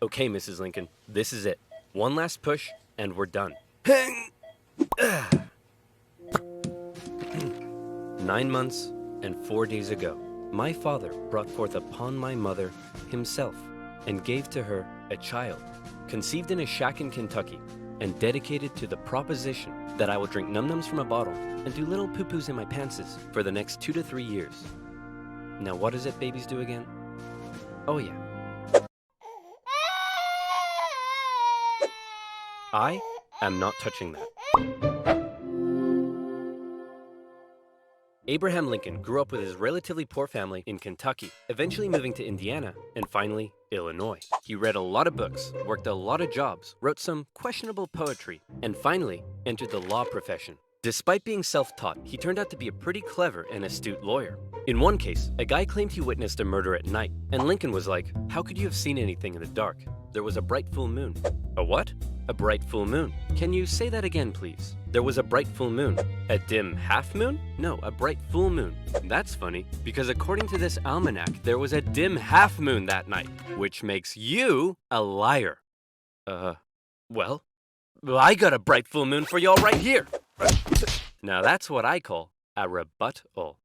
Okay, Mrs. Lincoln, this is it. One last push, and we're done. 9 months and 4 days ago, my father brought forth upon my mother himself and gave to her a child, conceived in a shack in Kentucky and dedicated to the proposition that I will drink num-nums from a bottle and do little poo-poos in my pantses for the next 2 to 3 years. Now what is it babies do again? Oh yeah. I am not touching that. Abraham Lincoln grew up with his relatively poor family in Kentucky, eventually moving to Indiana, and finally, Illinois. He read a lot of books, worked a lot of jobs, wrote some questionable poetry, and finally entered the law profession. Despite being self-taught, he turned out to be a pretty clever and astute lawyer. In one case, a guy claimed he witnessed a murder at night, and Lincoln was like, "How could you have seen anything in the dark? There was a bright full moon." A what? A bright full moon. Can you say that again, please? There was a bright full moon. A dim half moon? No, a bright full moon. That's funny, because according to this almanac, there was a dim half moon that night, which makes you a liar. Well, I got a bright full moon for y'all right here. Now that's what I call a rebuttal.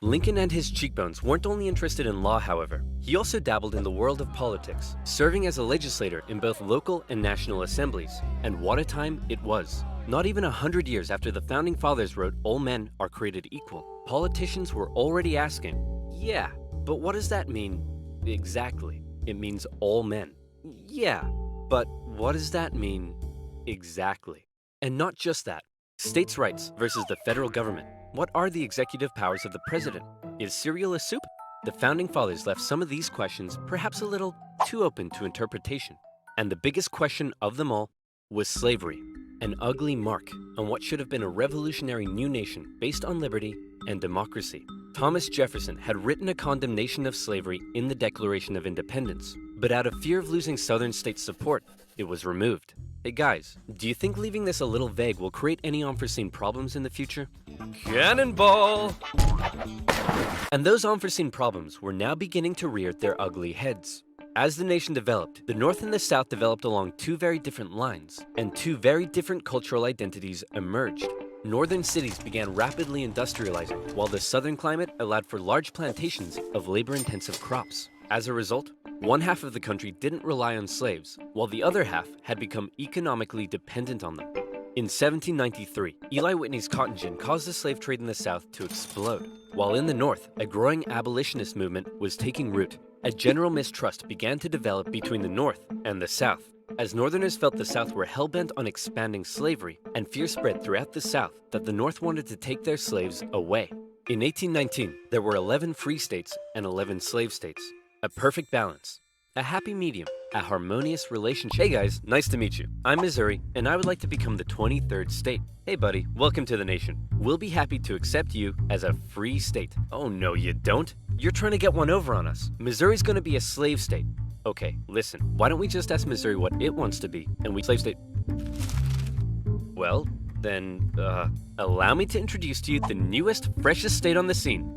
Lincoln and his cheekbones weren't only interested in law, however. He also dabbled in the world of politics, serving as a legislator in both local and national assemblies. And what a time it was. Not even 100 years after the Founding Fathers wrote, "All men are created equal," politicians were already asking, "Yeah, but what does that mean exactly?" It means all men. Yeah, but what does that mean exactly? And not just that. States' rights versus the federal government. What are the executive powers of the president? Is cereal a soup? The Founding Fathers left some of these questions perhaps a little too open to interpretation. And the biggest question of them all was slavery, an ugly mark on what should have been a revolutionary new nation based on liberty and democracy. Thomas Jefferson had written a condemnation of slavery in the Declaration of Independence, but out of fear of losing Southern states' support, it was removed. Hey guys, do you think leaving this a little vague will create any unforeseen problems in the future? Cannonball! And those unforeseen problems were now beginning to rear their ugly heads. As the nation developed, the North and the South developed along two very different lines, and two very different cultural identities emerged. Northern cities began rapidly industrializing, while the southern climate allowed for large plantations of labor-intensive crops. As a result, one half of the country didn't rely on slaves, while the other half had become economically dependent on them. In 1793, Eli Whitney's cotton gin caused the slave trade in the South to explode, while in the North, a growing abolitionist movement was taking root. A general mistrust began to develop between the North and the South, as Northerners felt the South were hell-bent on expanding slavery, and fear spread throughout the South that the North wanted to take their slaves away. In 1819, there were 11 free states and 11 slave states. A perfect balance, a happy medium, a harmonious relationship. Hey guys, nice to meet you. I'm Missouri, and I would like to become the 23rd state. Hey buddy, welcome to the nation. We'll be happy to accept you as a free state. Oh no, you don't. You're trying to get one over on us. Missouri's gonna be a slave state. Okay, listen, why don't we just ask Missouri what it wants to be, and we slave state. Well, then, allow me to introduce to you the newest, freshest state on the scene,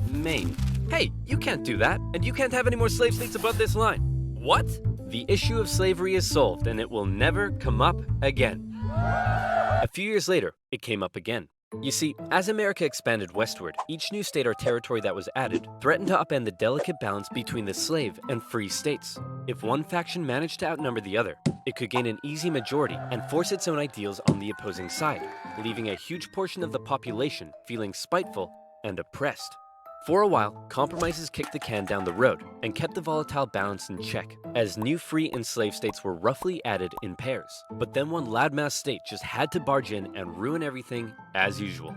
Maine. Hey, you can't do that, and you can't have any more slave states above this line. What? The issue of slavery is solved, and it will never come up again. A few years later, it came up again. You see, as America expanded westward, each new state or territory that was added threatened to upend the delicate balance between the slave and free states. If one faction managed to outnumber the other, it could gain an easy majority and force its own ideals on the opposing side, leaving a huge portion of the population feeling spiteful and oppressed. For a while, compromises kicked the can down the road and kept the volatile balance in check, as new free and slave states were roughly added in pairs. But then one loudmouth state just had to barge in and ruin everything as usual.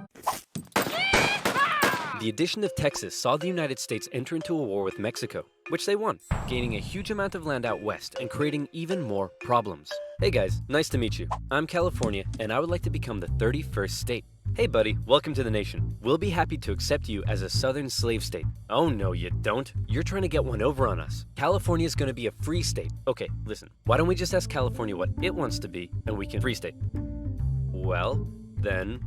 The addition of Texas saw the United States enter into a war with Mexico, which they won, gaining a huge amount of land out west and creating even more problems. Hey guys, nice to meet you. I'm California, and I would like to become the 31st state. Hey buddy, welcome to the nation. We'll be happy to accept you as a southern slave state. Oh no, you don't. You're trying to get one over on us. California's gonna be a free state. Okay, listen, why don't we just ask California what it wants to be, and we can free state. Well, then,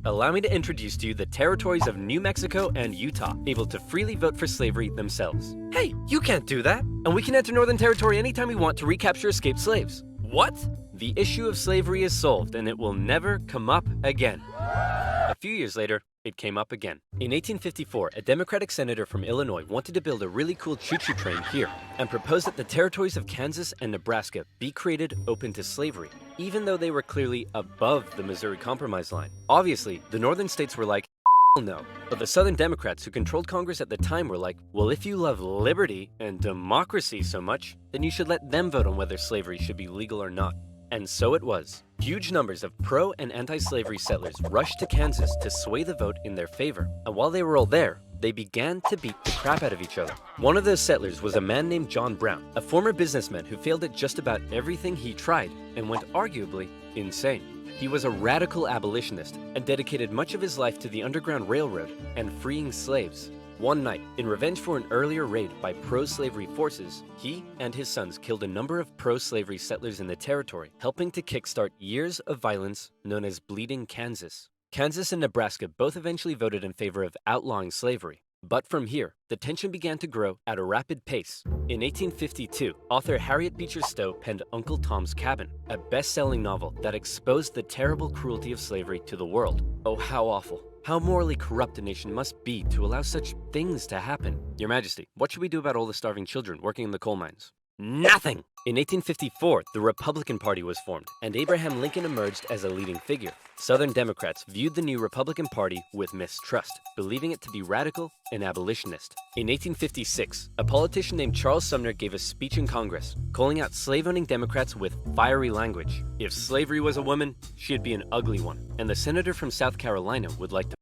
allow me to introduce to you the territories of New Mexico and Utah, able to freely vote for slavery themselves. Hey, you can't do that! and we can enter Northern Territory anytime we want to recapture escaped slaves. What? The issue of slavery is solved, and it will never come up again. A few years later, it came up again. In 1854, a Democratic senator from Illinois wanted to build a really cool choo-choo train here and proposed that the territories of Kansas and Nebraska be created open to slavery, even though they were clearly above the Missouri Compromise line. Obviously, the northern states were like, no. But the Southern Democrats who controlled Congress at the time were like, well, if you love liberty and democracy so much, then you should let them vote on whether slavery should be legal or not. And so it was. Huge numbers of pro- and anti-slavery settlers rushed to Kansas to sway the vote in their favor. And while they were all there, they began to beat the crap out of each other. One of those settlers was a man named John Brown, a former businessman who failed at just about everything he tried and went arguably insane. He was a radical abolitionist and dedicated much of his life to the Underground Railroad and freeing slaves. One night, in revenge for an earlier raid by pro-slavery forces, he and his sons killed a number of pro-slavery settlers in the territory, helping to kickstart years of violence known as Bleeding Kansas. Kansas and Nebraska both eventually voted in favor of outlawing slavery. But from here, the tension began to grow at a rapid pace. In 1852, author Harriet Beecher Stowe penned Uncle Tom's Cabin, a best-selling novel that exposed the terrible cruelty of slavery to the world. Oh, how awful. How morally corrupt a nation must be to allow such things to happen. Your Majesty, what should we do about all the starving children working in the coal mines? Nothing! In 1854, the Republican Party was formed, and Abraham Lincoln emerged as a leading figure. Southern Democrats viewed the new Republican Party with mistrust, believing it to be radical and abolitionist. In 1856, a politician named Charles Sumner gave a speech in Congress, calling out slave-owning Democrats with fiery language. If slavery was a woman, she'd be an ugly one. And the senator from South Carolina would like to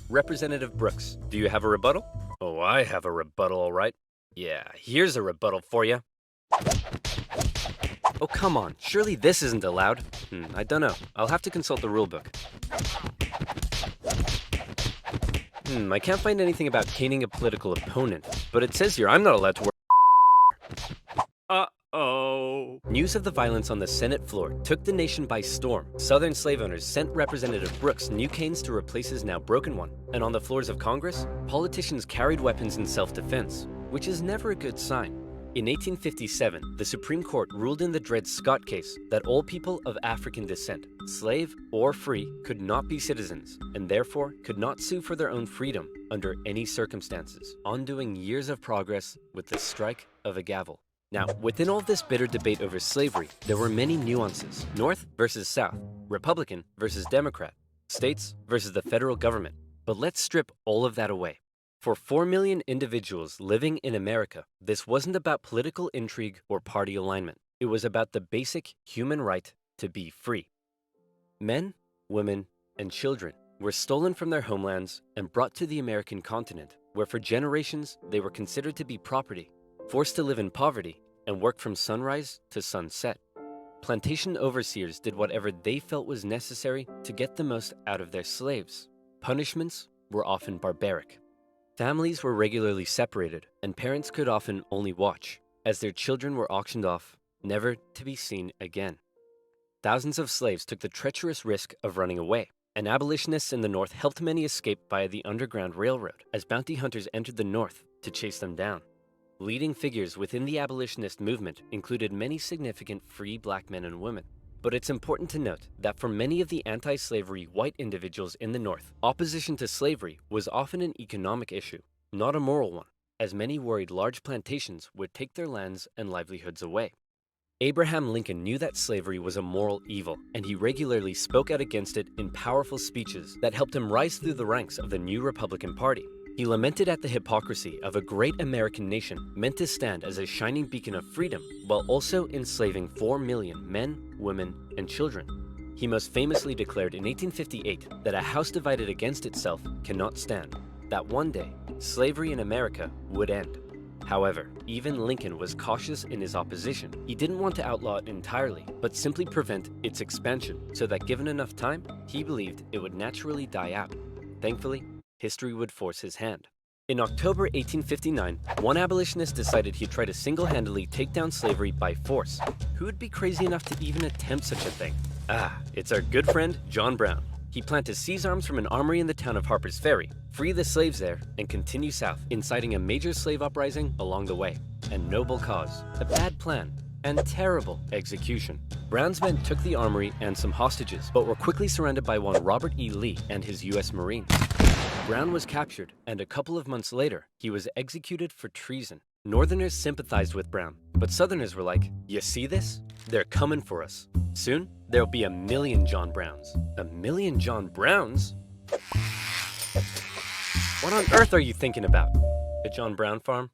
Representative Brooks, do you have a rebuttal? Oh, I have a rebuttal, all right. Yeah, here's a rebuttal for you. Oh, come on. Surely this isn't allowed. I don't know. I'll have to consult the rulebook. I can't find anything about caning a political opponent, but it says here I'm not allowed to work. Uh-oh. News of the violence on the Senate floor took the nation by storm. Southern slave owners sent Representative Brooks new canes to replace his now broken one. And on the floors of Congress, politicians carried weapons in self-defense, which is never a good sign. In 1857, the Supreme Court ruled in the Dred Scott case that all people of African descent, slave or free, could not be citizens, and therefore could not sue for their own freedom under any circumstances, undoing years of progress with the strike of a gavel. Now, within all this bitter debate over slavery, there were many nuances. North versus South, Republican versus Democrat, states versus the federal government. But let's strip all of that away. For 4 million individuals living in America, this wasn't about political intrigue or party alignment. It was about the basic human right to be free. Men, women, and children were stolen from their homelands and brought to the American continent, where for generations they were considered to be property, forced to live in poverty, and work from sunrise to sunset. Plantation overseers did whatever they felt was necessary to get the most out of their slaves. Punishments were often barbaric. Families were regularly separated, and parents could often only watch, as their children were auctioned off, never to be seen again. Thousands of slaves took the treacherous risk of running away, and abolitionists in the North helped many escape via the Underground Railroad, as bounty hunters entered the North to chase them down. Leading figures within the abolitionist movement included many significant free black men and women. But it's important to note that for many of the anti-slavery white individuals in the North, opposition to slavery was often an economic issue, not a moral one, as many worried large plantations would take their lands and livelihoods away. Abraham Lincoln knew that slavery was a moral evil, and he regularly spoke out against it in powerful speeches that helped him rise through the ranks of the new Republican Party. He lamented at the hypocrisy of a great American nation meant to stand as a shining beacon of freedom while also enslaving 4 million men, women, and children. He most famously declared in 1858 that a house divided against itself cannot stand, that one day slavery in America would end. However, even Lincoln was cautious in his opposition. He didn't want to outlaw it entirely, but simply prevent its expansion so that given enough time, he believed it would naturally die out. Thankfully, history would force his hand. In October 1859, one abolitionist decided he'd try to single-handedly take down slavery by force. Who would be crazy enough to even attempt such a thing? It's our good friend, John Brown. He planned to seize arms from an armory in the town of Harper's Ferry, free the slaves there, and continue south, inciting a major slave uprising along the way. A noble cause, a bad plan, and terrible execution. Brown's men took the armory and some hostages, but were quickly surrounded by one Robert E. Lee and his U.S. Marines. Brown was captured, and a couple of months later, he was executed for treason. Northerners sympathized with Brown, but Southerners were like, "You see this? They're coming for us. Soon, there'll be 1,000,000 John Browns." 1,000,000 John Browns? What on earth are you thinking about? A John Brown farm?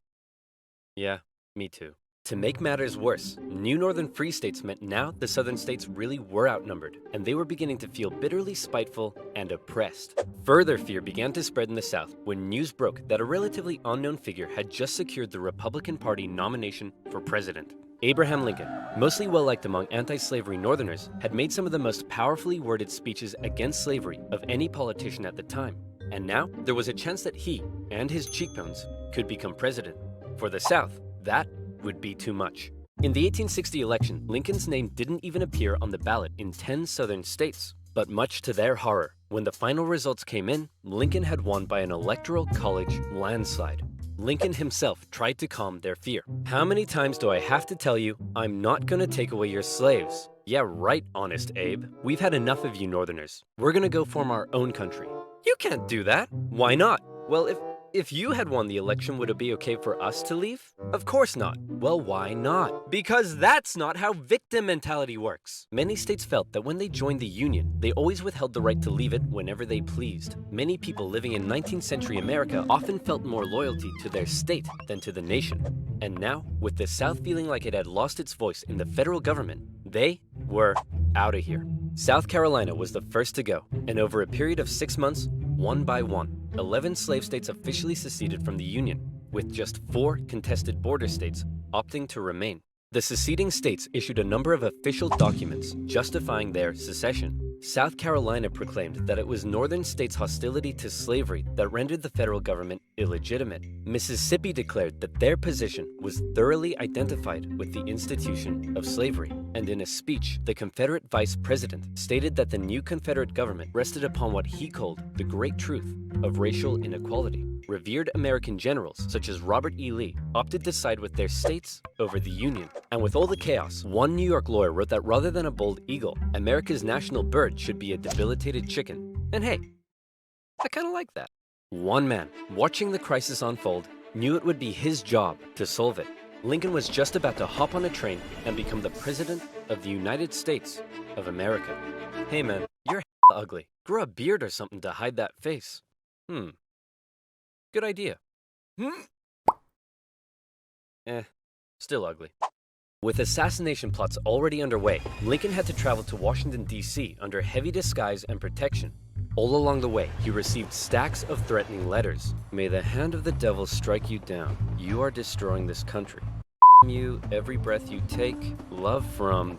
Yeah, me too. To make matters worse, new northern free states meant now the southern states really were outnumbered, and they were beginning to feel bitterly spiteful and oppressed. Further fear began to spread in the South when news broke that a relatively unknown figure had just secured the Republican Party nomination for president. Abraham Lincoln, mostly well-liked among anti-slavery Northerners, had made some of the most powerfully worded speeches against slavery of any politician at the time. And now, there was a chance that he and his cheekbones could become president. For the South, that would be too much. In the 1860 election, Lincoln's name didn't even appear on the ballot in 10 southern states. But much to their horror, when the final results came in, Lincoln had won by an electoral college landslide. Lincoln himself tried to calm their fear. "How many times do I have to tell you, I'm not gonna take away your slaves?" "Yeah, right, Honest Abe. We've had enough of you Northerners. We're gonna go form our own country." "You can't do that." "Why not?" "Well, if you had won the election, would it be okay for us to leave?" "Of course not." "Well, why not?" "Because that's not how victim mentality works." Many states felt that when they joined the Union, they always withheld the right to leave it whenever they pleased. Many people living in 19th century America often felt more loyalty to their state than to the nation. And now, with the South feeling like it had lost its voice in the federal government, they were out of here. South Carolina was the first to go, and over a period of 6 months, one by one, 11 slave states officially seceded from the Union, with just 4 contested border states opting to remain. The seceding states issued a number of official documents justifying their secession. South Carolina proclaimed that it was northern states' hostility to slavery that rendered the federal government illegitimate. Mississippi declared that their position was thoroughly identified with the institution of slavery. And in a speech, the Confederate vice president stated that the new Confederate government rested upon what he called the great truth of racial inequality. Revered American generals, such as Robert E. Lee, opted to side with their states over the Union. And with all the chaos, one New York lawyer wrote that rather than a bald eagle, America's national bird should be a debilitated chicken. And hey, I kind of like that. One man, watching the crisis unfold, knew it would be his job to solve it. Lincoln was just about to hop on a train and become the President of the United States of America. Hey man, you're ugly. Grow a beard or something to hide that face. Good idea. Still ugly. With assassination plots already underway, Lincoln had to travel to Washington, D.C. under heavy disguise and protection. All along the way, he received stacks of threatening letters. "May the hand of the devil strike you down. You are destroying this country. You, every breath you take. Love from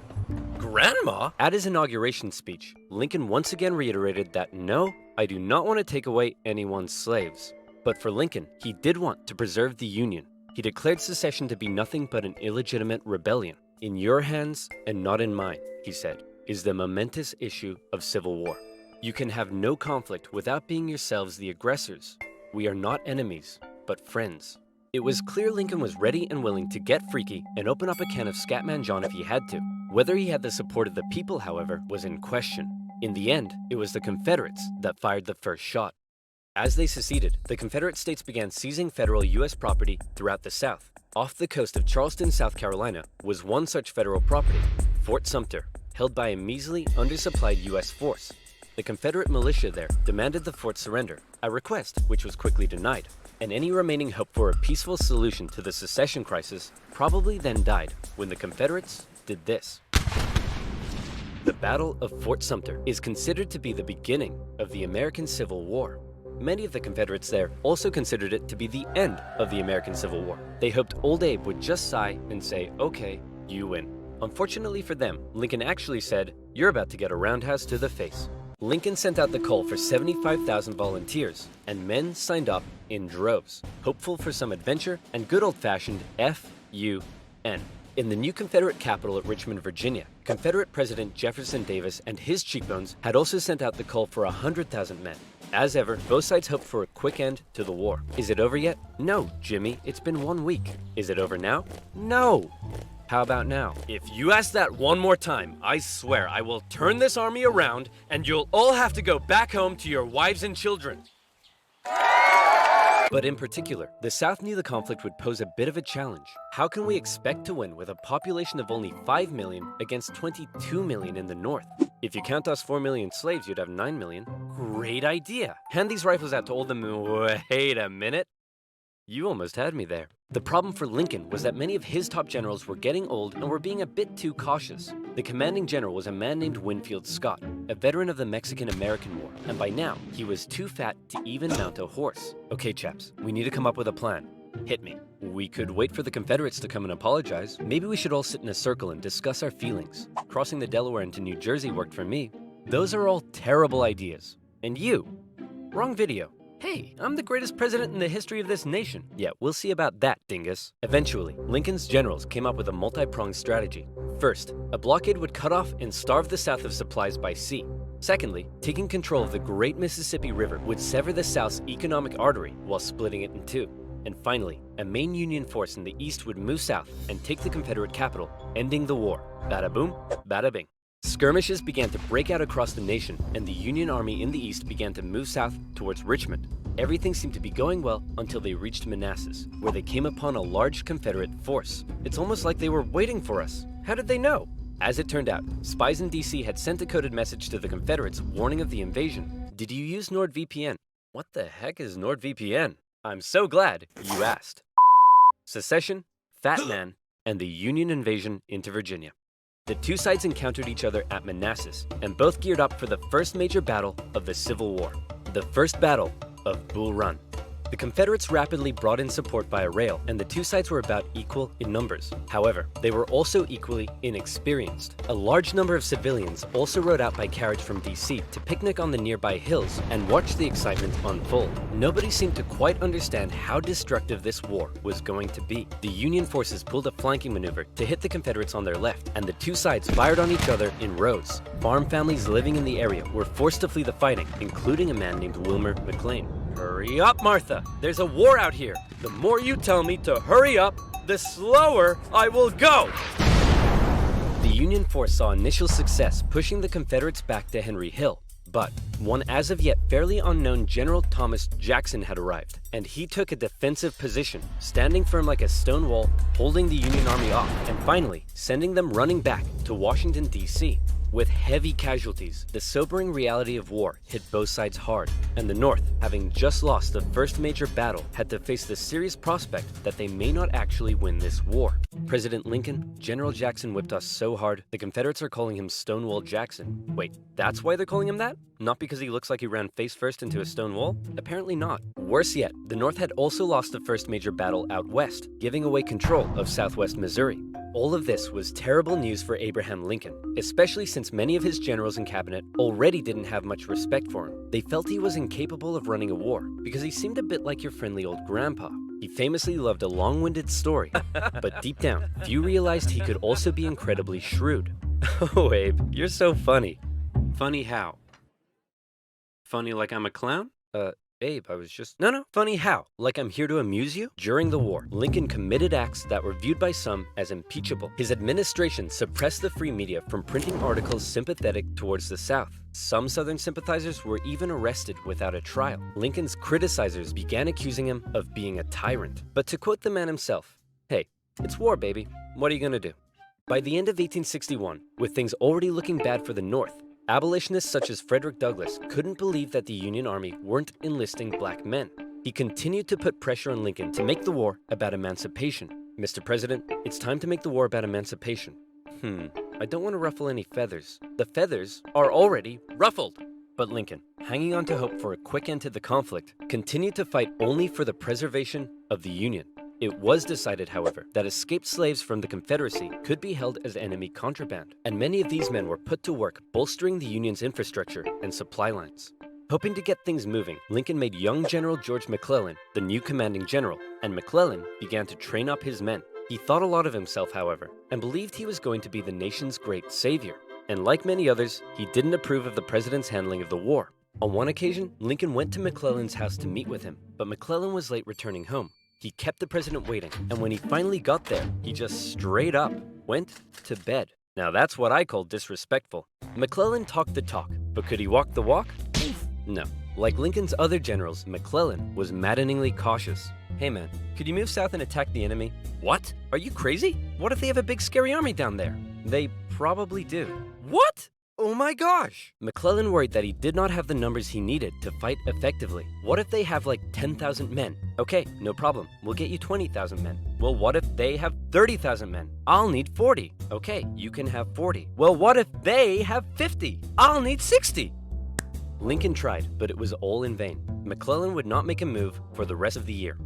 Grandma." At his inauguration speech, Lincoln once again reiterated that no, I do not want to take away anyone's slaves. But for Lincoln, he did want to preserve the Union. He declared secession to be nothing but an illegitimate rebellion. "In your hands and not in mine," he said, "is the momentous issue of civil war. You can have no conflict without being yourselves the aggressors. We are not enemies, but friends." It was clear Lincoln was ready and willing to get freaky and open up a can of Scatman John if he had to. Whether he had the support of the people, however, was in question. In the end, it was the Confederates that fired the first shot. As they seceded, the Confederate states began seizing federal U.S. property throughout the South. Off the coast of Charleston, South Carolina, was one such federal property, Fort Sumter, held by a measly, undersupplied U.S. force. The Confederate militia there demanded the fort surrender, a request which was quickly denied, and any remaining hope for a peaceful solution to the secession crisis probably then died when the Confederates did this. The Battle of Fort Sumter is considered to be the beginning of the American Civil War. Many of the Confederates there also considered it to be the end of the American Civil War. They hoped Old Abe would just sigh and say, "Okay, you win." Unfortunately for them, Lincoln actually said, "You're about to get a roundhouse to the face." Lincoln sent out the call for 75,000 volunteers, and men signed up in droves, hopeful for some adventure and good old-fashioned F-U-N. In the new Confederate capital at Richmond, Virginia, Confederate President Jefferson Davis and his cheekbones had also sent out the call for 100,000 men. As ever, both sides hoped for a quick end to the war. Is it over yet? No, Jimmy, it's been 1 week. Is it over now? No. How about now? If you ask that one more time, I swear I will turn this army around and you'll all have to go back home to your wives and children. But in particular, the South knew the conflict would pose a bit of a challenge. How can we expect to win with a population of only 5 million against 22 million in the North? If you count us 4 million slaves, you'd have 9 million. Great idea! Hand these rifles out to all the Wait a minute. You almost had me there. The problem for Lincoln was that many of his top generals were getting old and were being a bit too cautious. The commanding general was a man named Winfield Scott, a veteran of the Mexican-American War, and by now, he was too fat to even mount a horse. Okay, chaps, we need to come up with a plan. Hit me. We could wait for the Confederates to come and apologize. Maybe we should all sit in a circle and discuss our feelings. Crossing the Delaware into New Jersey worked for me. Those are all terrible ideas. And you? Wrong video. Hey, I'm the greatest president in the history of this nation. Yeah, we'll see about that, dingus. Eventually, Lincoln's generals came up with a multi-pronged strategy. First, a blockade would cut off and starve the South of supplies by sea. Secondly, taking control of the great Mississippi River would sever the South's economic artery while splitting it in two. And finally, a main Union force in the East would move south and take the Confederate capital, ending the war. Bada boom, bada bing. Skirmishes began to break out across the nation, and the Union Army in the East began to move south towards Richmond. Everything seemed to be going well until they reached Manassas, where they came upon a large Confederate force. It's almost like they were waiting for us. How did they know? As it turned out, spies in DC had sent a coded message to the Confederates warning of the invasion. Did you use NordVPN? What the heck is NordVPN? I'm so glad you asked. Secession, Fat Man, and the Union invasion into Virginia. The two sides encountered each other at Manassas, and both geared up for the first major battle of the Civil War, the First Battle of Bull Run. The Confederates rapidly brought in support via rail, and the two sides were about equal in numbers. However, they were also equally inexperienced. A large number of civilians also rode out by carriage from DC to picnic on the nearby hills and watch the excitement unfold. Nobody seemed to quite understand how destructive this war was going to be. The Union forces pulled a flanking maneuver to hit the Confederates on their left, and the two sides fired on each other in rows. Farm families living in the area were forced to flee the fighting, including a man named Wilmer McLean. Hurry up, Martha! There's a war out here! The more you tell me to hurry up, the slower I will go! The Union force saw initial success pushing the Confederates back to Henry Hill, but one as of yet fairly unknown General Thomas Jackson had arrived, and he took a defensive position, standing firm like a stone wall, holding the Union army off, and finally sending them running back to Washington, D.C. With heavy casualties, the sobering reality of war hit both sides hard, and the North, having just lost the first major battle, had to face the serious prospect that they may not actually win this war. President Lincoln, General Jackson whipped us so hard, the Confederates are calling him Stonewall Jackson. Wait, that's why they're calling him that? Not because he looks like he ran face first into a stone wall? Apparently not. Worse yet, the North had also lost the first major battle out west, giving away control of southwest Missouri. All of this was terrible news for Abraham Lincoln, especially since many of his generals and cabinet already didn't have much respect for him. They felt he was incapable of running a war because he seemed a bit like your friendly old grandpa. He famously loved a long-winded story, but deep down, few realized he could also be incredibly shrewd. Oh, Abe, you're so funny. Funny how? Funny like I'm a clown? Abe, I was just... No, funny how? Like I'm here to amuse you? During the war, Lincoln committed acts that were viewed by some as impeachable. His administration suppressed the free media from printing articles sympathetic towards the South. Some Southern sympathizers were even arrested without a trial. Lincoln's criticizers began accusing him of being a tyrant. But to quote the man himself, "Hey, it's war, baby. What are you gonna do?" By the end of 1861, with things already looking bad for the North, abolitionists such as Frederick Douglass couldn't believe that the Union Army weren't enlisting black men. He continued to put pressure on Lincoln to make the war about emancipation. "Mr. President, it's time to make the war about emancipation." I don't want to ruffle any feathers. The feathers are already ruffled. But Lincoln, hanging on to hope for a quick end to the conflict, continued to fight only for the preservation of the Union. It was decided, however, that escaped slaves from the Confederacy could be held as enemy contraband, and many of these men were put to work bolstering the Union's infrastructure and supply lines. Hoping to get things moving, Lincoln made young General George McClellan the new commanding general, and McClellan began to train up his men. He thought a lot of himself, however, and believed he was going to be the nation's great savior. And like many others, he didn't approve of the president's handling of the war. On one occasion, Lincoln went to McClellan's house to meet with him, but McClellan was late returning home. He kept the president waiting, and when he finally got there, he just straight up went to bed. Now that's what I call disrespectful. McClellan talked the talk, but could he walk the walk? No. Like Lincoln's other generals, McClellan was maddeningly cautious. Hey man, could you move south and attack the enemy? What? Are you crazy? What if they have a big scary army down there? They probably do. What? Oh my gosh! McClellan worried that he did not have the numbers he needed to fight effectively. What if they have like 10,000 men? Okay, no problem. We'll get you 20,000 men. Well, what if they have 30,000 men? I'll need 40. Okay, you can have 40. Well, what if they have 50? I'll need 60. Lincoln tried, but it was all in vain. McClellan would not make a move for the rest of the year.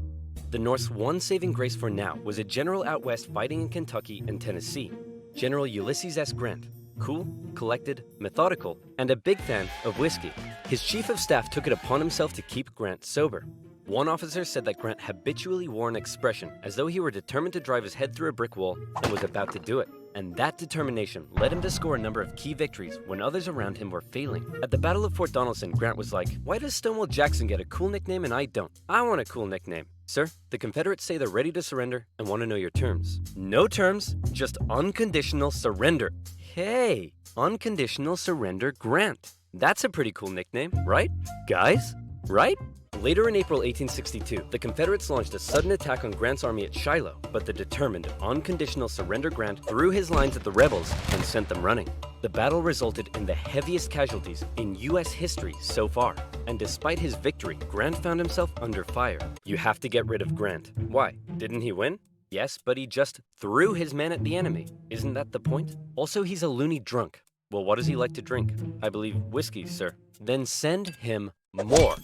The North's one saving grace for now was a general out west fighting in Kentucky and Tennessee, General Ulysses S. Grant. Cool, collected, methodical, and a big fan of whiskey. His chief of staff took it upon himself to keep Grant sober. One officer said that Grant habitually wore an expression as though he were determined to drive his head through a brick wall and was about to do it. And that determination led him to score a number of key victories when others around him were failing. At the Battle of Fort Donelson, Grant was like, "Why does Stonewall Jackson get a cool nickname and I don't? I want a cool nickname." "Sir, the Confederates say they're ready to surrender and want to know your terms." "No terms, just unconditional surrender." Hey, unconditional surrender Grant. That's a pretty cool nickname, right? Guys, right? Later in April 1862, the Confederates launched a sudden attack on Grant's army at Shiloh, but the determined, unconditional surrender Grant threw his lines at the rebels and sent them running. The battle resulted in the heaviest casualties in U.S. history so far, and despite his victory, Grant found himself under fire. You have to get rid of Grant. Why? Didn't he win? Yes, but he just threw his men at the enemy. Isn't that the point? Also, he's a loony drunk. Well, what does he like to drink? I believe whiskey, sir. Then send him more.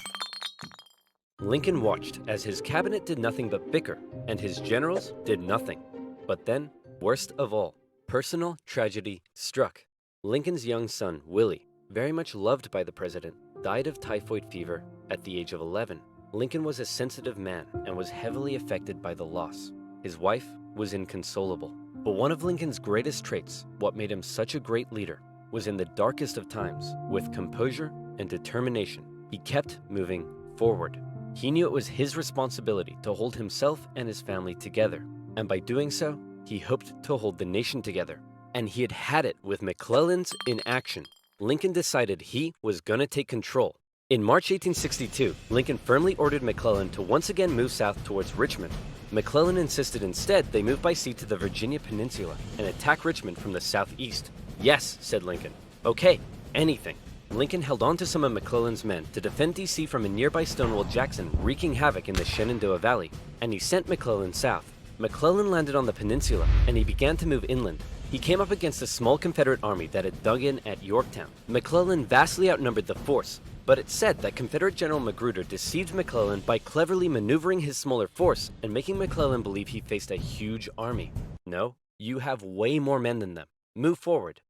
Lincoln watched as his cabinet did nothing but bicker, and his generals did nothing. But then, worst of all, personal tragedy struck. Lincoln's young son, Willie, very much loved by the president, died of typhoid fever at the age of 11. Lincoln was a sensitive man and was heavily affected by the loss. His wife was inconsolable. But one of Lincoln's greatest traits, what made him such a great leader, was in the darkest of times, with composure and determination, he kept moving forward. He knew it was his responsibility to hold himself and his family together, and by doing so, he hoped to hold the nation together. And he had had it with McClellan's inaction. Lincoln decided he was gonna take control. In March 1862, Lincoln firmly ordered McClellan to once again move south towards Richmond. McClellan insisted instead they move by sea to the Virginia Peninsula and attack Richmond from the southeast. "Yes," said Lincoln. "Okay, anything." Lincoln held on to some of McClellan's men to defend D.C. from a nearby Stonewall Jackson wreaking havoc in the Shenandoah Valley, and he sent McClellan south. McClellan landed on the peninsula, and he began to move inland. He came up against a small Confederate army that had dug in at Yorktown. McClellan vastly outnumbered the force, but it's said that Confederate General Magruder deceived McClellan by cleverly maneuvering his smaller force and making McClellan believe he faced a huge army. No, you have way more men than them. Move forward.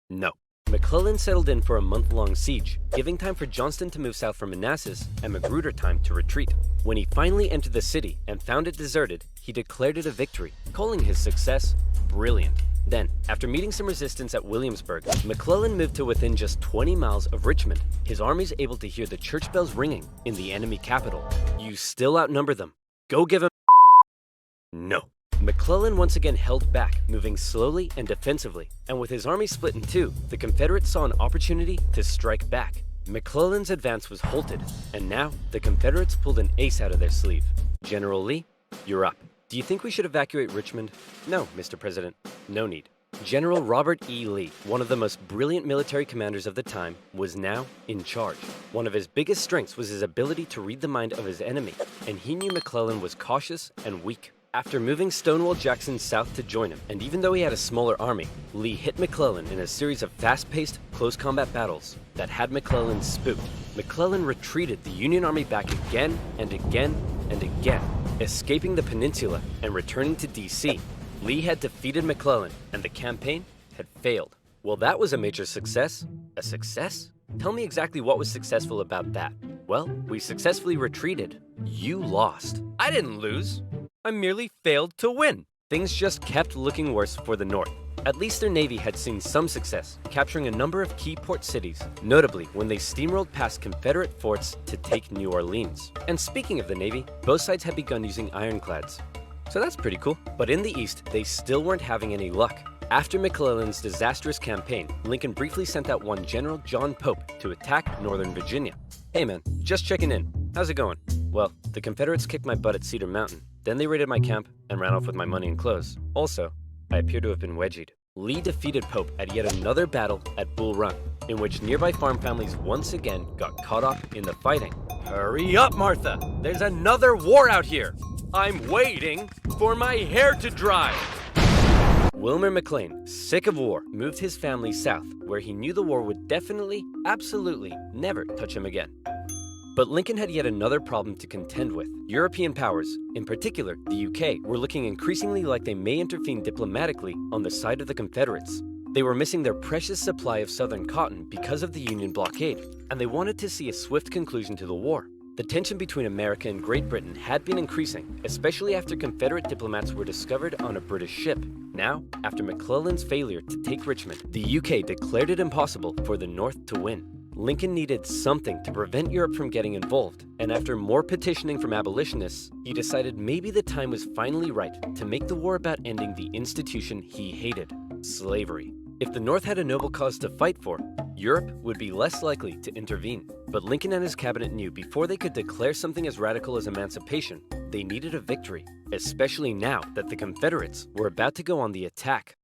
No. McClellan settled in for a month-long siege, giving time for Johnston to move south from Manassas and Magruder time to retreat. When he finally entered the city and found it deserted, he declared it a victory, calling his success brilliant. Then, after meeting some resistance at Williamsburg, McClellan moved to within just 20 miles of Richmond, his armies able to hear the church bells ringing in the enemy capital. You still outnumber them. Go give him. No. McClellan once again held back, moving slowly and defensively, and with his army split in two, the Confederates saw an opportunity to strike back. McClellan's advance was halted, and now the Confederates pulled an ace out of their sleeve. General Lee, you're up. Do you think we should evacuate Richmond? No, Mr. President, no need. General Robert E. Lee, one of the most brilliant military commanders of the time, was now in charge. One of his biggest strengths was his ability to read the mind of his enemy, and he knew McClellan was cautious and weak. After moving Stonewall Jackson south to join him, and even though he had a smaller army, Lee hit McClellan in a series of fast-paced, close combat battles that had McClellan spooked. McClellan retreated the Union Army back again and again and again, escaping the peninsula and returning to D.C. Lee had defeated McClellan, and the campaign had failed. Well, that was a major success. A success? Tell me exactly what was successful about that. Well, we successfully retreated. You lost. I didn't lose. I merely failed to win. Things just kept looking worse for the North. At least their navy had seen some success, capturing a number of key port cities, notably when they steamrolled past Confederate forts to take New Orleans. And speaking of the navy, both sides had begun using ironclads. So that's pretty cool. But in the East, they still weren't having any luck. After McClellan's disastrous campaign, Lincoln briefly sent out one General John Pope to attack Northern Virginia. Hey man, just checking in. How's it going? Well, the Confederates kicked my butt at Cedar Mountain. Then they raided my camp and ran off with my money and clothes. Also, I appear to have been wedgied. Lee defeated Pope at yet another battle at Bull Run, in which nearby farm families once again got caught up in the fighting. Hurry up, Martha! There's another war out here! I'm waiting for my hair to dry! Wilmer McLean, sick of war, moved his family south, where he knew the war would definitely, absolutely, never touch him again. But Lincoln had yet another problem to contend with. European powers, in particular the UK, were looking increasingly like they may intervene diplomatically on the side of the Confederates. They were missing their precious supply of southern cotton because of the Union blockade, and they wanted to see a swift conclusion to the war. The tension between America and Great Britain had been increasing, especially after Confederate diplomats were discovered on a British ship. Now, after McClellan's failure to take Richmond, the UK declared it impossible for the North to win. Lincoln needed something to prevent Europe from getting involved, and after more petitioning from abolitionists, he decided maybe the time was finally right to make the war about ending the institution he hated, slavery. If the North had a noble cause to fight for, Europe would be less likely to intervene. But Lincoln and his cabinet knew before they could declare something as radical as emancipation, they needed a victory, especially now that the Confederates were about to go on the attack.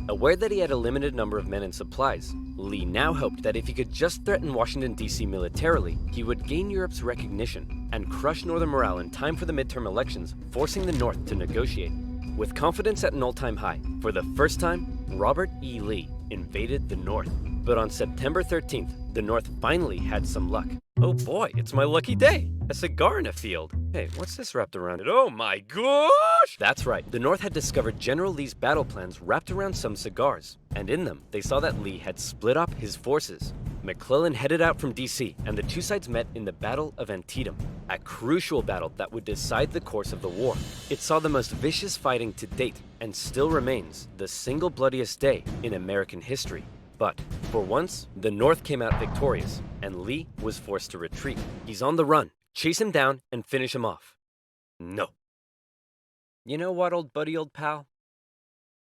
Aware that he had a limited number of men and supplies, Lee now hoped that if he could just threaten Washington, D.C. militarily, he would gain Europe's recognition and crush Northern morale in time for the midterm elections, forcing the North to negotiate. With confidence at an all-time high, for the first time, Robert E. Lee invaded the North. But on September 13th, the North finally had some luck. Oh boy, it's my lucky day! A cigar in a field. Hey, what's this wrapped around it? Oh my gosh! That's right, the North had discovered General Lee's battle plans wrapped around some cigars. And in them, they saw that Lee had split up his forces. McClellan headed out from D.C., and the two sides met in the Battle of Antietam, a crucial battle that would decide the course of the war. It saw the most vicious fighting to date, and still remains the single bloodiest day in American history. But, for once, the North came out victorious, and Lee was forced to retreat. He's on the run. Chase him down and finish him off. No. You know what, old buddy, old pal?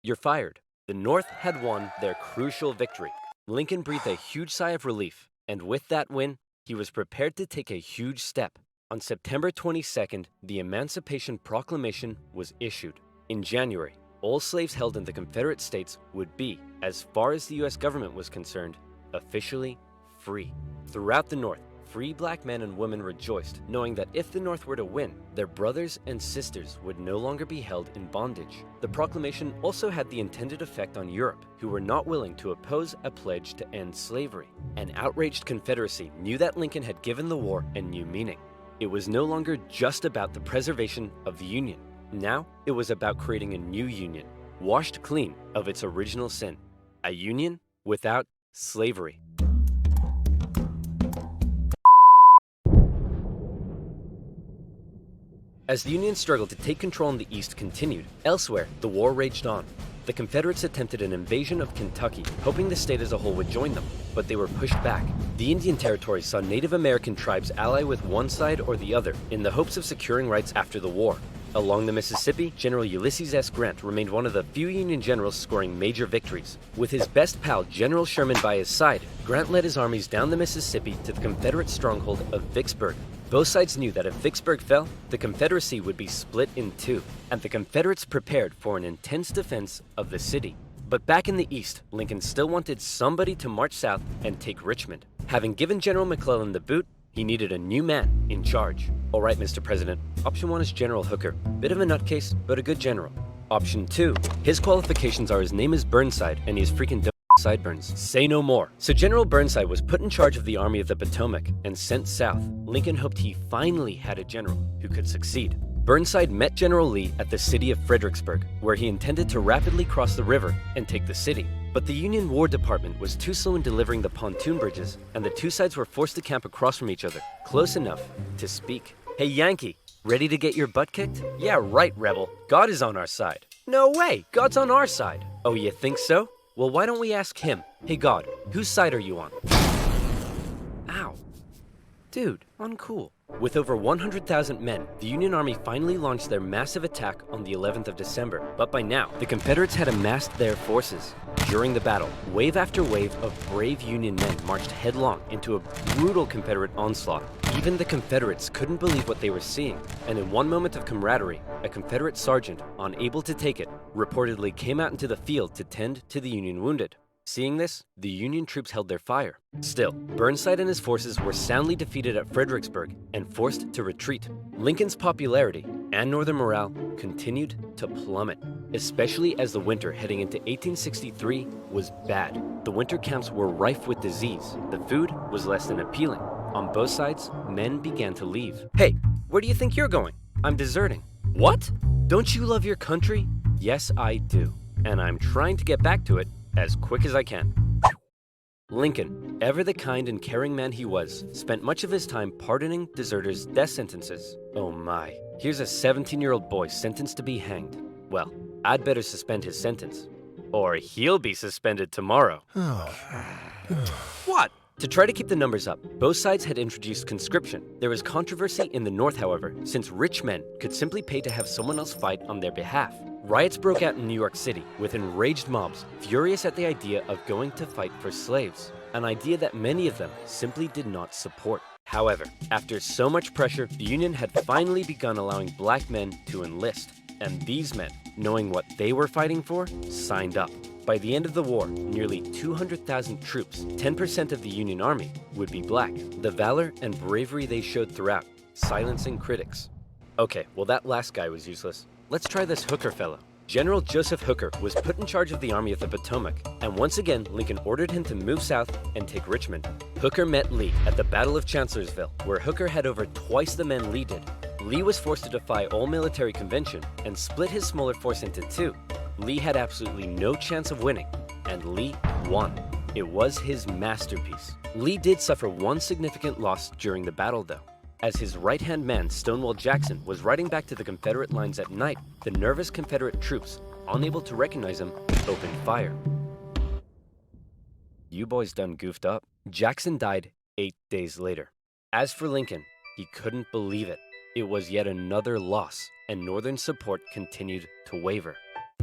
You're fired. The North had won their crucial victory. Lincoln breathed a huge sigh of relief, and with that win, he was prepared to take a huge step. On September 22nd, the Emancipation Proclamation was issued. In January, all slaves held in the Confederate States would be, as far as the U.S. government was concerned, officially free. Throughout the North, free black men and women rejoiced, knowing that if the North were to win, their brothers and sisters would no longer be held in bondage. The proclamation also had the intended effect on Europe, who were not willing to oppose a pledge to end slavery. An outraged Confederacy knew that Lincoln had given the war a new meaning. It was no longer just about the preservation of the Union. Now, it was about creating a new Union, washed clean of its original sin. A Union without slavery. As the Union struggle to take control in the East continued, elsewhere, the war raged on. The Confederates attempted an invasion of Kentucky, hoping the state as a whole would join them, but they were pushed back. The Indian Territory saw Native American tribes ally with one side or the other in the hopes of securing rights after the war. Along the Mississippi, General Ulysses S. Grant remained one of the few Union generals scoring major victories. With his best pal, General Sherman, by his side, Grant led his armies down the Mississippi to the Confederate stronghold of Vicksburg. Both sides knew that if Vicksburg fell, the Confederacy would be split in two, and the Confederates prepared for an intense defense of the city. But back in the East, Lincoln still wanted somebody to march south and take Richmond. Having given General McClellan the boot, he needed a new man in charge. All right, Mr. President, option 1 is General Hooker. Bit of a nutcase, but a good general. Option 2, his qualifications are his name is Burnside, and he has freaking sideburns. Say no more. So General Burnside was put in charge of the Army of the Potomac and sent south. Lincoln hoped he finally had a general who could succeed. Burnside met General Lee at the city of Fredericksburg, where he intended to rapidly cross the river and take the city. But the Union War Department was too slow in delivering the pontoon bridges, and the two sides were forced to camp across from each other, close enough to speak. Hey Yankee, ready to get your butt kicked? Yeah right, rebel. God is on our side. No way! God's on our side. Oh, you think so? Well, why don't we ask him? Hey God, whose side are you on? Ow. Dude, uncool. With over 100,000 men, the Union Army finally launched their massive attack on the 11th of December. But by now, the Confederates had amassed their forces. During the battle, wave after wave of brave Union men marched headlong into a brutal Confederate onslaught. Even the Confederates couldn't believe what they were seeing, and in one moment of camaraderie, a Confederate sergeant, unable to take it, reportedly came out into the field to tend to the Union wounded. Seeing this, the Union troops held their fire. Still, Burnside and his forces were soundly defeated at Fredericksburg and forced to retreat. Lincoln's popularity and Northern morale continued to plummet, especially as the winter heading into 1863 was bad. The winter camps were rife with disease. The food was less than appealing. On both sides, men began to leave. Hey, where do you think you're going? I'm deserting. What? Don't you love your country? Yes, I do. And I'm trying to get back to it as quick as I can. Lincoln, ever the kind and caring man he was, spent much of his time pardoning deserters' death sentences. Oh my, here's a 17-year-old boy sentenced to be hanged. Well, I'd better suspend his sentence. Or he'll be suspended tomorrow. What? To try to keep the numbers up, both sides had introduced conscription. There was controversy in the North, however, since rich men could simply pay to have someone else fight on their behalf. Riots broke out in New York City, with enraged mobs furious at the idea of going to fight for slaves, an idea that many of them simply did not support. However, after so much pressure, the Union had finally begun allowing black men to enlist, and these men, knowing what they were fighting for, signed up. By the end of the war, nearly 200,000 troops, 10% of the Union Army, would be black. The valor and bravery they showed throughout, silencing critics. Okay, well that last guy was useless. Let's try this Hooker fellow. General Joseph Hooker was put in charge of the Army of the Potomac, and once again, Lincoln ordered him to move south and take Richmond. Hooker met Lee at the Battle of Chancellorsville, where Hooker had over twice the men Lee did. Lee was forced to defy all military convention and split his smaller force into two. Lee had absolutely no chance of winning, and Lee won. It was his masterpiece. Lee did suffer one significant loss during the battle, though. As his right-hand man, Stonewall Jackson, was riding back to the Confederate lines at night, the nervous Confederate troops, unable to recognize him, opened fire. You boys done goofed up. Jackson died 8 days later. As for Lincoln, he couldn't believe it. It was yet another loss, and Northern support continued to waver.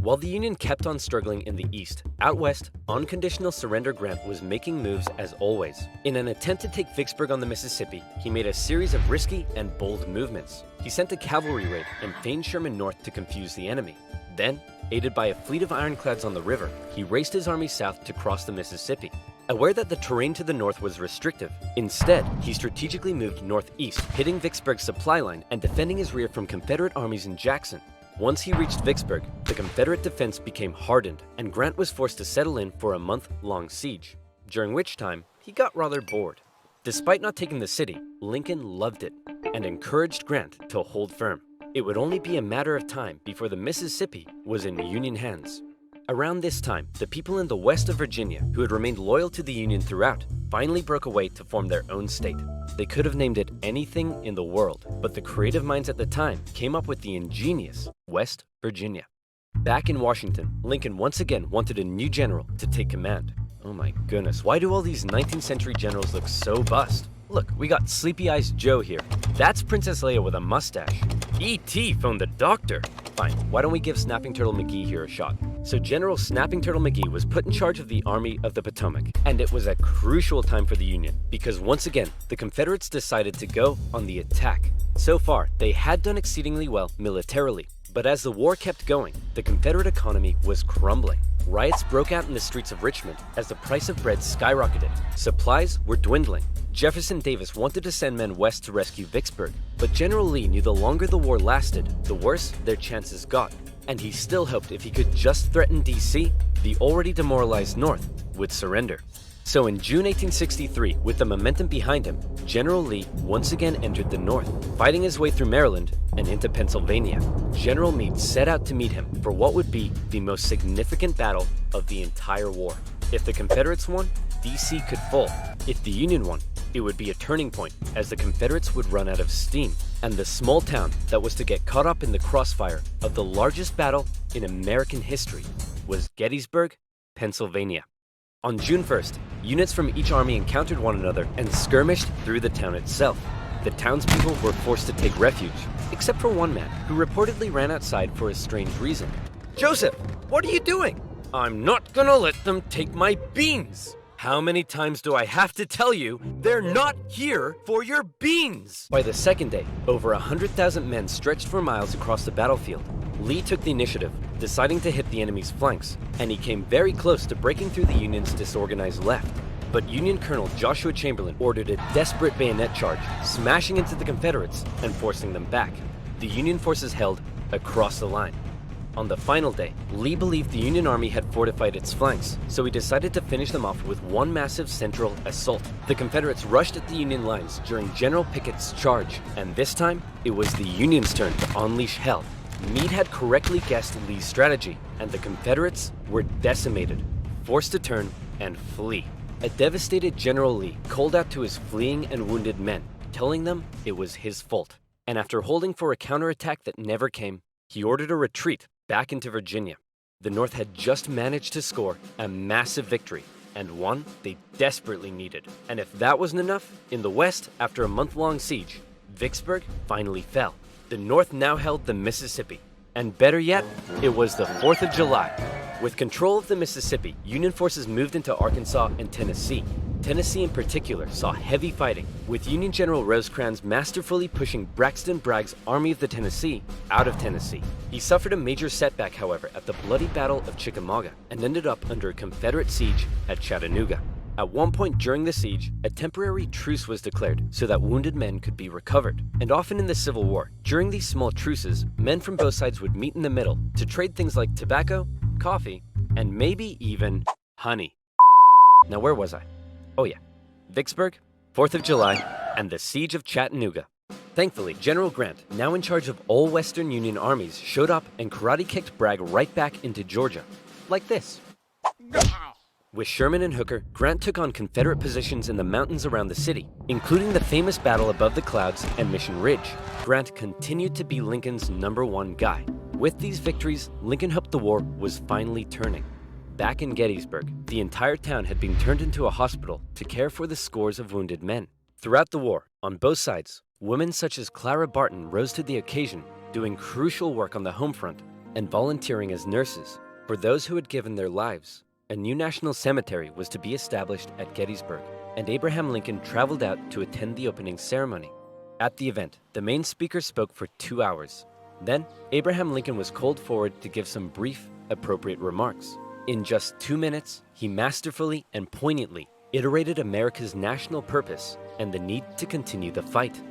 While the Union kept on struggling in the East, out west, unconditional surrender Grant was making moves as always. In an attempt to take Vicksburg on the Mississippi, he made a series of risky and bold movements. He sent a cavalry raid and feigned Sherman north to confuse the enemy. Then, aided by a fleet of ironclads on the river, he raced his army south to cross the Mississippi. Aware that the terrain to the north was restrictive, instead, he strategically moved northeast, hitting Vicksburg's supply line and defending his rear from Confederate armies in Jackson. Once he reached Vicksburg, the Confederate defense became hardened, and Grant was forced to settle in for a month-long siege, during which time he got rather bored. Despite not taking the city, Lincoln loved it and encouraged Grant to hold firm. It would only be a matter of time before the Mississippi was in Union hands. Around this time, the people in the west of Virginia, who had remained loyal to the Union throughout, finally broke away to form their own state. They could have named it anything in the world, but the creative minds at the time came up with the ingenious West Virginia. Back in Washington, Lincoln once again wanted a new general to take command. Oh my goodness, why do all these 19th century generals look so bust? Look, we got Sleepy Eyes Joe here. That's Princess Leia with a mustache. E.T. phoned the doctor. Fine, why don't we give Snapping Turtle McGee here a shot? So General Snapping Turtle McGee was put in charge of the Army of the Potomac, and it was a crucial time for the Union, because once again, the Confederates decided to go on the attack. So far, they had done exceedingly well militarily, but as the war kept going, the Confederate economy was crumbling. Riots broke out in the streets of Richmond as the price of bread skyrocketed. Supplies were dwindling. Jefferson Davis wanted to send men west to rescue Vicksburg, but General Lee knew the longer the war lasted, the worse their chances got. And he still hoped if he could just threaten D.C., the already demoralized North would surrender. So in June 1863, with the momentum behind him, General Lee once again entered the North, fighting his way through Maryland and into Pennsylvania. General Meade set out to meet him for what would be the most significant battle of the entire war. If the Confederates won, D.C. could fall. If the Union won, it would be a turning point, as the Confederates would run out of steam, and the small town that was to get caught up in the crossfire of the largest battle in American history was Gettysburg, Pennsylvania. On June 1st, units from each army encountered one another and skirmished through the town itself. The townspeople were forced to take refuge, except for one man who reportedly ran outside for a strange reason. "Joseph, what are you doing?" "I'm not gonna let them take my beans." "How many times do I have to tell you, they're not here for your beans?" By the second day, over 100,000 men stretched for miles across the battlefield. Lee took the initiative, deciding to hit the enemy's flanks, and he came very close to breaking through the Union's disorganized left. But Union Colonel Joshua Chamberlain ordered a desperate bayonet charge, smashing into the Confederates and forcing them back. The Union forces held across the line. On the final day, Lee believed the Union Army had fortified its flanks, so he decided to finish them off with one massive central assault. The Confederates rushed at the Union lines during General Pickett's charge, and this time, it was the Union's turn to unleash hell. Meade had correctly guessed Lee's strategy, and the Confederates were decimated, forced to turn and flee. A devastated General Lee called out to his fleeing and wounded men, telling them it was his fault. And after holding for a counterattack that never came, he ordered a retreat back into Virginia. The North had just managed to score a massive victory, and one they desperately needed. And if that wasn't enough, in the West, after a month-long siege, Vicksburg finally fell. The North now held the Mississippi. And better yet, it was the 4th of July. With control of the Mississippi, Union forces moved into Arkansas and Tennessee. Tennessee in particular saw heavy fighting, with Union General Rosecrans masterfully pushing Braxton Bragg's Army of the Tennessee out of Tennessee. He suffered a major setback, however, at the bloody Battle of Chickamauga and ended up under a Confederate siege at Chattanooga. At one point during the siege, a temporary truce was declared so that wounded men could be recovered. And often in the Civil War, during these small truces, men from both sides would meet in the middle to trade things like tobacco, coffee, and maybe even honey. Now where was I? Oh yeah, Vicksburg, 4th of July, and the Siege of Chattanooga. Thankfully, General Grant, now in charge of all Western Union armies, showed up and karate-kicked Bragg right back into Georgia. Like this. With Sherman and Hooker, Grant took on Confederate positions in the mountains around the city, including the famous battle above the clouds and Mission Ridge. Grant continued to be Lincoln's #1 guy. With these victories, Lincoln hoped the war was finally turning. Back in Gettysburg, the entire town had been turned into a hospital to care for the scores of wounded men. Throughout the war, on both sides, women such as Clara Barton rose to the occasion, doing crucial work on the home front and volunteering as nurses for those who had given their lives. A new national cemetery was to be established at Gettysburg, and Abraham Lincoln traveled out to attend the opening ceremony. At the event, the main speaker spoke for 2 hours. Then, Abraham Lincoln was called forward to give some brief, appropriate remarks. In just 2 minutes, he masterfully and poignantly iterated America's national purpose and the need to continue the fight.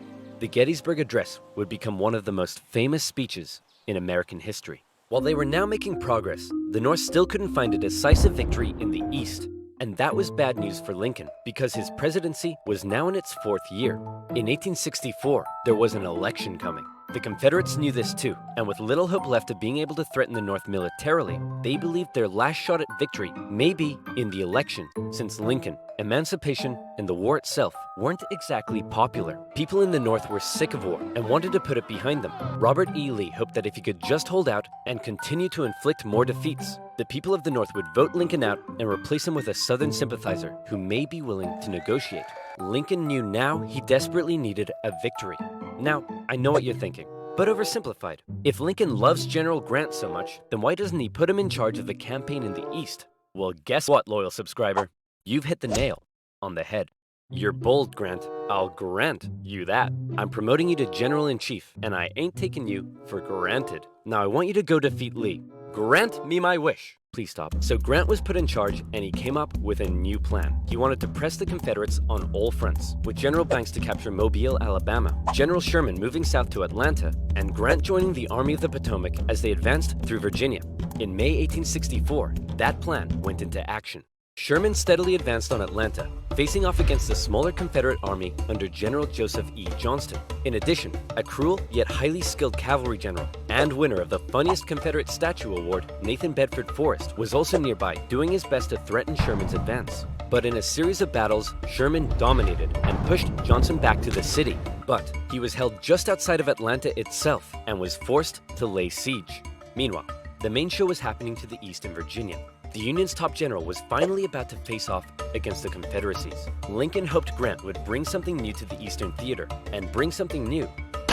The Gettysburg Address would become one of the most famous speeches in American history. While they were now making progress, the North still couldn't find a decisive victory in the East. And that was bad news for Lincoln, because his presidency was now in its 4th year. In 1864, there was an election coming. The Confederates knew this too, and with little hope left of being able to threaten the North militarily, they believed their last shot at victory may be in the election, since Lincoln, emancipation, and the war itself weren't exactly popular. People in the North were sick of war and wanted to put it behind them. Robert E. Lee hoped that if he could just hold out and continue to inflict more defeats, the people of the North would vote Lincoln out and replace him with a Southern sympathizer who may be willing to negotiate. Lincoln knew now he desperately needed a victory. Now, I know what you're thinking, but oversimplified. If Lincoln loves General Grant so much, then why doesn't he put him in charge of the campaign in the East? Well, guess what, loyal subscriber? You've hit the nail on the head. You're bold, Grant. I'll grant you that. I'm promoting you to General-in-Chief, and I ain't taking you for granted. Now I want you to go defeat Lee. Grant me my wish. Please stop. So Grant was put in charge, and he came up with a new plan. He wanted to press the Confederates on all fronts, with General Banks to capture Mobile, Alabama, General Sherman moving south to Atlanta, and Grant joining the Army of the Potomac as they advanced through Virginia. In May 1864, that plan went into action. Sherman steadily advanced on Atlanta, facing off against the smaller Confederate army under General Joseph E. Johnston. In addition, a cruel yet highly skilled cavalry general and winner of the funniest Confederate statue award, Nathan Bedford Forrest, was also nearby, doing his best to threaten Sherman's advance. But in a series of battles, Sherman dominated and pushed Johnson back to the city. But he was held just outside of Atlanta itself and was forced to lay siege. Meanwhile, The main show was happening to the east in Virginia. The Union's top general was finally about to face off against the Confederacies. Lincoln hoped Grant would bring something new to the Eastern Theater, and bring something new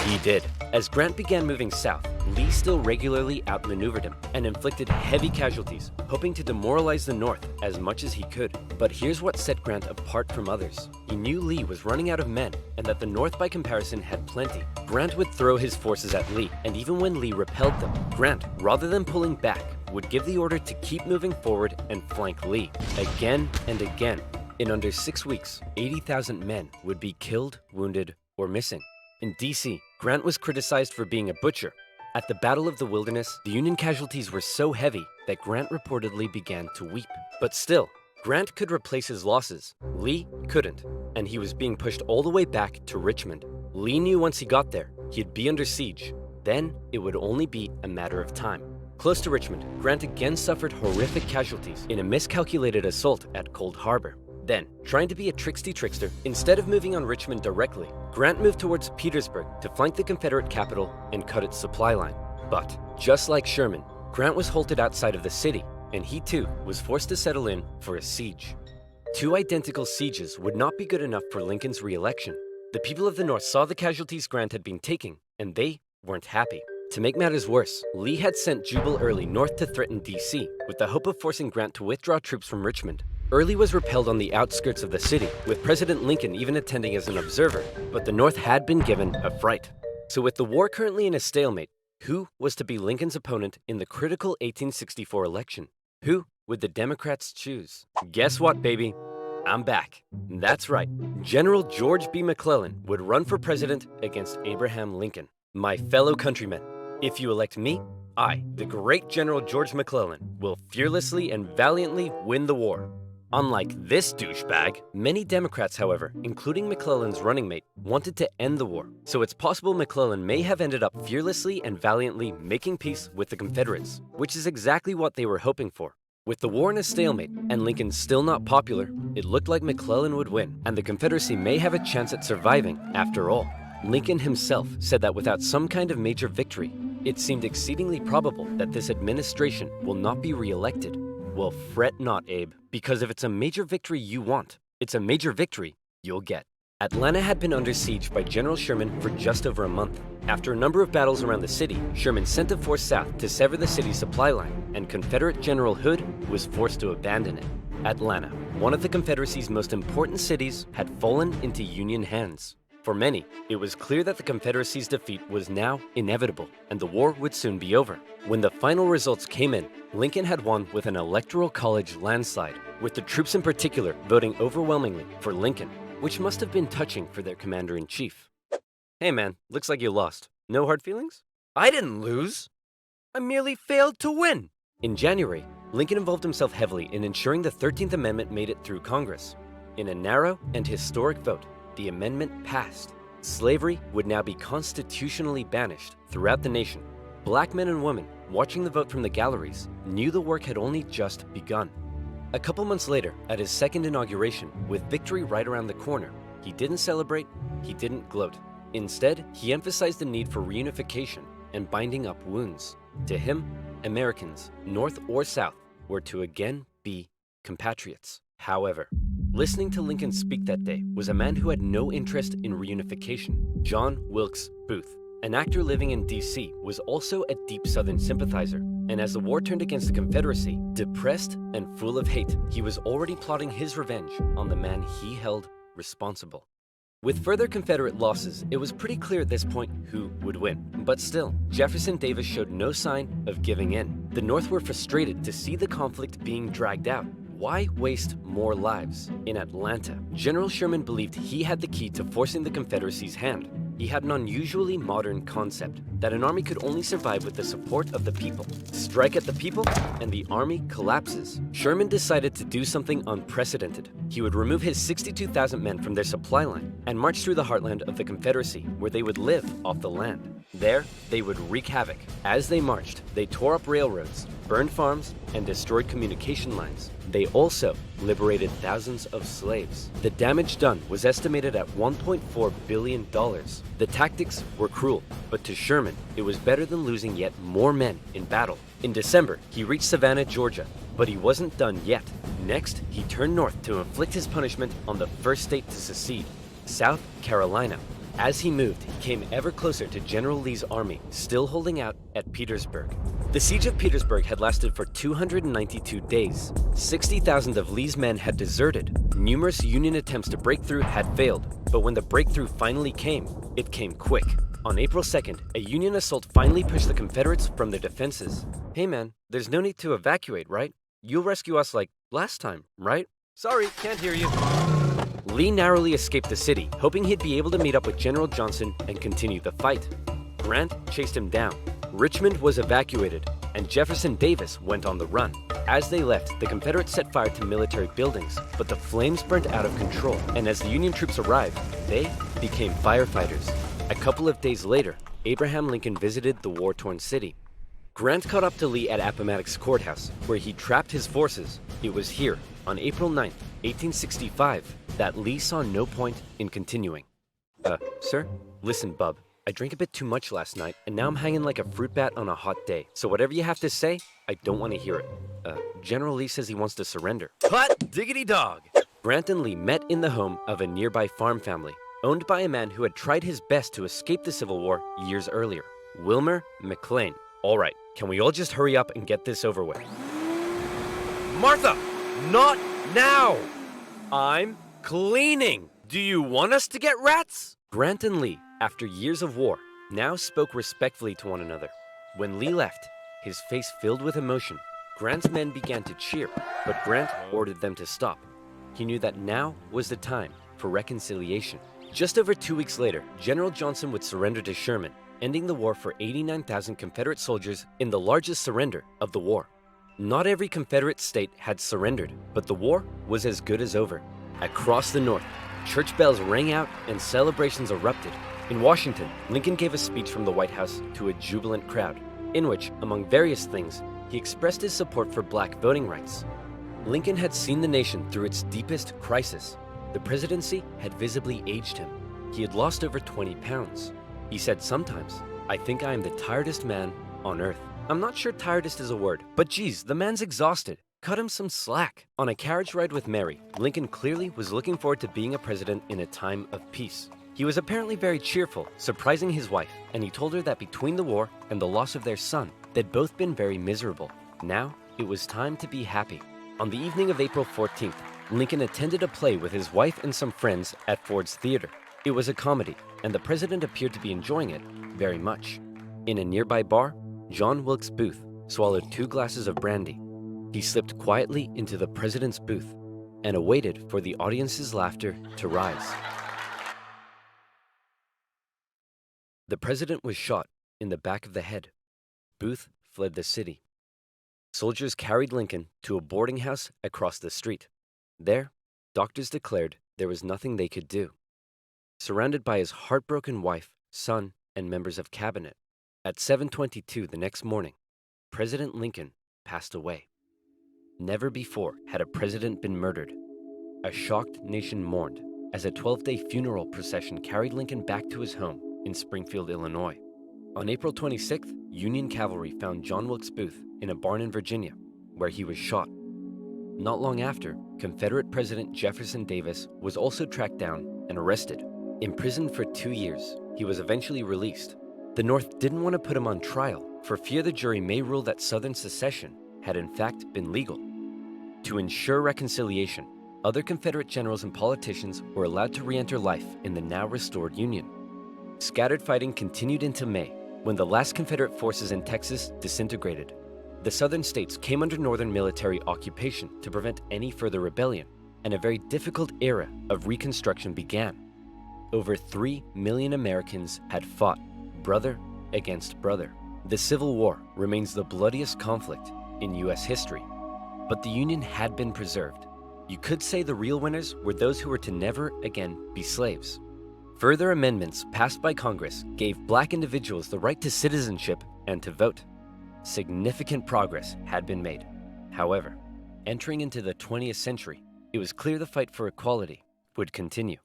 he did. As Grant began moving south, Lee still regularly outmaneuvered him and inflicted heavy casualties, hoping to demoralize the North as much as he could. But here's what set Grant apart from others. He knew Lee was running out of men and that the North by comparison had plenty. Grant would throw his forces at Lee, and even when Lee repelled them, Grant, rather than pulling back, would give the order to keep moving forward and flank Lee. Again and again. In under 6 weeks, 80,000 men would be killed, wounded, or missing. In DC, Grant was criticized for being a butcher. At the Battle of the Wilderness, the Union casualties were so heavy that Grant reportedly began to weep. But still, Grant could replace his losses. Lee couldn't, and he was being pushed all the way back to Richmond. Lee knew once he got there, he'd be under siege. Then, it would only be a matter of time. Close to Richmond, Grant again suffered horrific casualties in a miscalculated assault at Cold Harbor. Then, trying to be a trickster, instead of moving on Richmond directly, Grant moved towards Petersburg to flank the Confederate capital and cut its supply line. But, just like Sherman, Grant was halted outside of the city, and he too was forced to settle in for a siege. 2 identical sieges would not be good enough for Lincoln's re-election. The people of the North saw the casualties Grant had been taking, and they weren't happy. To make matters worse, Lee had sent Jubal Early north to threaten DC, with the hope of forcing Grant to withdraw troops from Richmond. Early was repelled on the outskirts of the city, with President Lincoln even attending as an observer, but the North had been given a fright. So with the war currently in a stalemate, who was to be Lincoln's opponent in the critical 1864 election? Who would the Democrats choose? Guess what, baby? I'm back. That's right. General George B. McClellan would run for president against Abraham Lincoln. My fellow countrymen, if you elect me, I, the great General George McClellan, will fearlessly and valiantly win the war. Unlike this douchebag, many Democrats, however, including McClellan's running mate, wanted to end the war. So it's possible McClellan may have ended up fearlessly and valiantly making peace with the Confederates, which is exactly what they were hoping for. With the war in a stalemate and Lincoln still not popular, it looked like McClellan would win, and the Confederacy may have a chance at surviving after all. Lincoln himself said that without some kind of major victory, it seemed exceedingly probable that this administration will not be re-elected. Well, fret not, Abe, because if it's a major victory you want, it's a major victory you'll get. Atlanta had been under siege by General Sherman for just over a month. After a number of battles around the city, Sherman sent a force south to sever the city's supply line, and Confederate General Hood was forced to abandon it. Atlanta, one of the Confederacy's most important cities, had fallen into Union hands. For many, it was clear that the Confederacy's defeat was now inevitable, and the war would soon be over. When the final results came in, Lincoln had won with an electoral college landslide, with the troops in particular voting overwhelmingly for Lincoln, which must have been touching for their commander-in-chief. Hey man, looks like you lost. No hard feelings? I didn't lose. I merely failed to win. In January, Lincoln involved himself heavily in ensuring the 13th Amendment made it through Congress. In a narrow and historic vote, the amendment passed. Slavery would now be constitutionally banished throughout the nation. Black men and women, watching the vote from the galleries, knew the work had only just begun. A couple months later, at his second inauguration, with victory right around the corner, he didn't celebrate, he didn't gloat. Instead, he emphasized the need for reunification and binding up wounds. To him, Americans, North or South, were to again be compatriots. However, listening to Lincoln speak that day was a man who had no interest in reunification. John Wilkes Booth, an actor living in DC, was also a deep Southern sympathizer. And as the war turned against the Confederacy, depressed and full of hate, he was already plotting his revenge on the man he held responsible. With further Confederate losses, it was pretty clear at this point who would win. But still, Jefferson Davis showed no sign of giving in. The North were frustrated to see the conflict being dragged out. Why waste more lives? In Atlanta, General Sherman believed he had the key to forcing the Confederacy's hand. He had an unusually modern concept, that an army could only survive with the support of the people. Strike at the people, and the army collapses. Sherman decided to do something unprecedented. He would remove his 62,000 men from their supply line and march through the heartland of the Confederacy, where they would live off the land. There, they would wreak havoc. As they marched, they tore up railroads, burned farms, and destroyed communication lines. They also liberated thousands of slaves. The damage done was estimated at $1.4 billion. The tactics were cruel, but to Sherman, it was better than losing yet more men in battle. In December, he reached Savannah, Georgia, but he wasn't done yet. Next, he turned north to inflict his punishment on the first state to secede, South Carolina. As he moved, he came ever closer to General Lee's army, still holding out at Petersburg. The siege of Petersburg had lasted for 292 days. 60,000 of Lee's men had deserted. Numerous Union attempts to break through had failed, but when the breakthrough finally came, it came quick. On April 2nd, a Union assault finally pushed the Confederates from their defenses. Hey man, there's no need to evacuate, right? You'll rescue us like last time, right? Sorry, can't hear you. Lee narrowly escaped the city, hoping he'd be able to meet up with General Johnson and continue the fight. Grant chased him down. Richmond was evacuated, and Jefferson Davis went on the run. As they left, the Confederates set fire to military buildings, but the flames burnt out of control, and as the Union troops arrived, they became firefighters. A couple of days later, Abraham Lincoln visited the war-torn city. Grant caught up to Lee at Appomattox Courthouse, where he trapped his forces. It was here, on April 9, 1865, that Lee saw no point in continuing. Sir? Listen, bub. I drank a bit too much last night, and now I'm hanging like a fruit bat on a hot day. So whatever you have to say, I don't want to hear it. General Lee says he wants to surrender. Hot diggity dog! Grant and Lee met in the home of a nearby farm family, owned by a man who had tried his best to escape the Civil War years earlier, Wilmer McLean. All right, can we all just hurry up and get this over with? Martha, not now! I'm cleaning. Do you want us to get rats? Grant and Lee, after years of war, now spoke respectfully to one another. When Lee left, his face filled with emotion, Grant's men began to cheer, but Grant ordered them to stop. He knew that now was the time for reconciliation. Just over 2 weeks later, General Johnson would surrender to Sherman, ending the war for 89,000 Confederate soldiers in the largest surrender of the war. Not every Confederate state had surrendered, but the war was as good as over. Across the North, church bells rang out and celebrations erupted. In Washington, Lincoln gave a speech from the White House to a jubilant crowd, in which, among various things, he expressed his support for black voting rights. Lincoln had seen the nation through its deepest crisis. The presidency had visibly aged him. He had lost over 20 pounds. He said sometimes, "I think I am the tiredest man on earth." I'm not sure tiredest is a word, but geez, the man's exhausted. Cut him some slack. On a carriage ride with Mary, Lincoln clearly was looking forward to being a president in a time of peace. He was apparently very cheerful, surprising his wife, and he told her that between the war and the loss of their son, they'd both been very miserable. Now, it was time to be happy. On the evening of April 14th, Lincoln attended a play with his wife and some friends at Ford's Theater. It was a comedy, and the president appeared to be enjoying it very much. In a nearby bar, John Wilkes Booth swallowed 2 glasses of brandy. He slipped quietly into the president's booth and awaited for the audience's laughter to rise. The president was shot in the back of the head. Booth fled the city. Soldiers carried Lincoln to a boarding house across the street. There, doctors declared there was nothing they could do. Surrounded by his heartbroken wife, son, and members of cabinet, at 7:22 the next morning, President Lincoln passed away. Never before had a president been murdered. A shocked nation mourned as a 12-day funeral procession carried Lincoln back to his home in Springfield, Illinois. On April 26th, Union cavalry found John Wilkes Booth in a barn in Virginia, where he was shot. Not long after, Confederate President Jefferson Davis was also tracked down and arrested. Imprisoned for 2 years, he was eventually released. The North didn't want to put him on trial for fear the jury may rule that Southern secession had in fact been legal. To ensure reconciliation, other Confederate generals and politicians were allowed to re-enter life in the now restored Union. Scattered fighting continued into May, when the last Confederate forces in Texas disintegrated. The Southern states came under Northern military occupation to prevent any further rebellion, and a very difficult era of Reconstruction began. Over 3 million Americans had fought, brother against brother. The Civil War remains the bloodiest conflict in U.S. history, but the Union had been preserved. You could say the real winners were those who were to never again be slaves. Further amendments passed by Congress gave Black individuals the right to citizenship and to vote. Significant progress had been made. However, entering into the 20th century, it was clear the fight for equality would continue.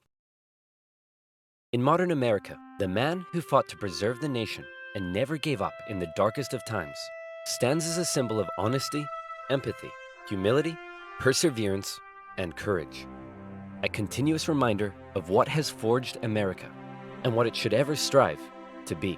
In modern America, the man who fought to preserve the nation and never gave up in the darkest of times stands as a symbol of honesty, empathy, humility, perseverance, and courage. A continuous reminder of what has forged America and what it should ever strive to be.